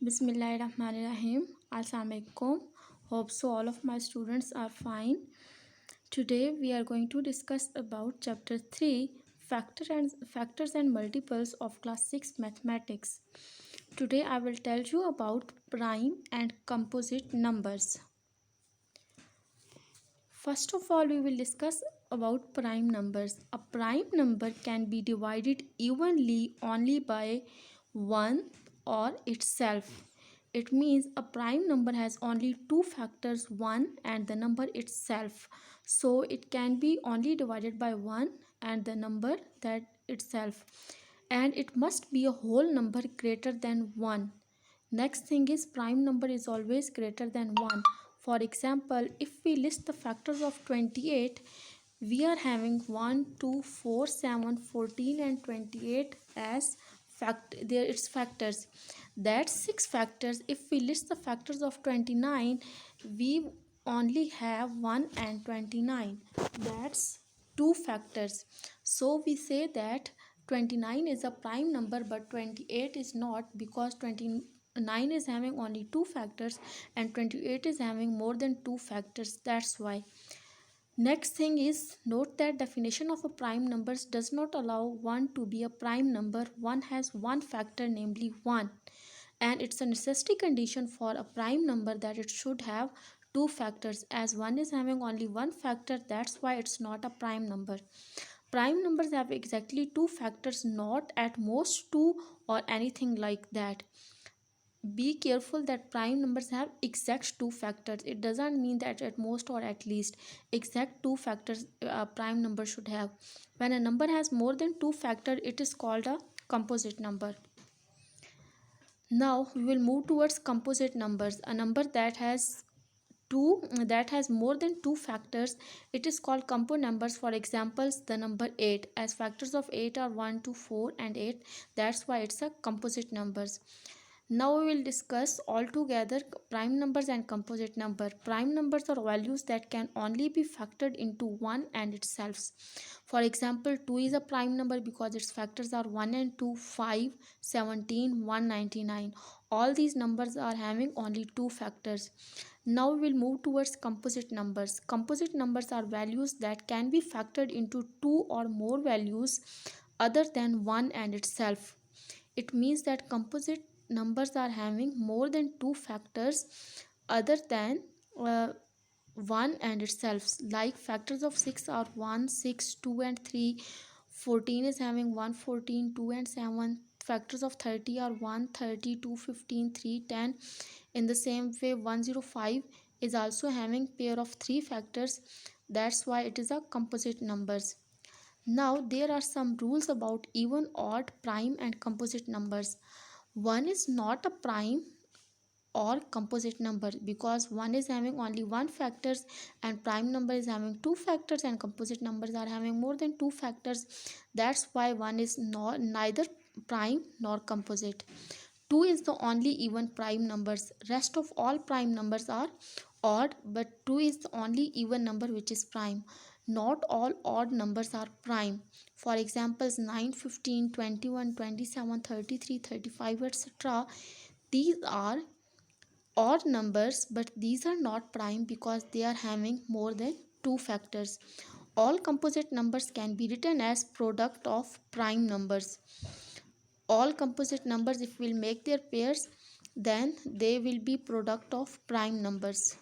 Bismillahirrahmanirrahim. Assalamualaikum. Hope so all of my students are fine. Today we are going to discuss about chapter 3 factors and multiples of class 6 mathematics. Today I will tell you about prime and composite numbers. First of all, we will discuss about prime numbers. A prime number can be divided evenly only by 1 or itself. It means a prime number has only two factors, 1 and the number itself. So it can be only divided by 1 and the number that itself. And it must be a whole number greater than 1. Next thing is prime number is always greater than 1. For example, if we list the factors of 28, we are having 1, 2, 4, 7, 14 and 28 as its factors. That's 6 factors. If we list the factors of 29, we only have 1 and 29. That's 2 factors. So we say that 29 is a prime number but 28 is not, because 29 is having only 2 factors and 28 is having more than 2 factors. That's why. Next thing is, note that definition of a prime numbers does not allow 1 to be a prime number. 1 has one factor, namely 1, and it's a necessity condition for a prime number that it should have 2 factors. As 1 is having only one factor, that's why it's not a prime number. Prime numbers have exactly 2 factors, not at most 2 or anything like that. Be careful that prime numbers have exact 2 factors. It doesn't mean that at most or at least. Exact 2 factors a prime number should have. When a number has more than 2 factors, it is called a composite number. Now we will move towards composite numbers. A number that has more than 2 factors, it is called compo numbers. For examples, the number 8, as factors of 8 are 1, 2, 4 and 8. That's why it's a composite numbers. Now we will discuss all together prime numbers and composite number. Prime numbers are values that can only be factored into 1 and itself. For example, 2 is a prime number because its factors are 1 and 2, 5, 17, 199. All these numbers are having only 2 factors. Now we will move towards composite numbers. Composite numbers are values that can be factored into 2 or more values other than 1 and itself. It means that composite numbers are having more than 2 factors other than 1 and itself. Like factors of 6 are 1, 6, 2 and 3. 14 is having 1, 14, 2 and 7. Factors of 30 are 1, 30, 2, 15, 3, 10. In the same way, 105 is also having pair of 3 factors. That's why it is a composite numbers. Now there are some rules about even, odd, prime and composite numbers. 1 is not a prime or composite number because 1 is having only 1 factors and prime number is having 2 factors and composite numbers are having more than 2 factors. That's why 1 is neither prime nor composite. 2 is the only even prime numbers. Rest of all prime numbers are odd, but 2 is the only even number which is prime. Not all odd numbers are prime. For examples, 9, 15, 21, 27, 33, 35, etc. These are odd numbers, but these are not prime because they are having more than 2 factors. All composite numbers can be written as product of prime numbers. All composite numbers, if we'll make their pairs, then they will be product of prime numbers.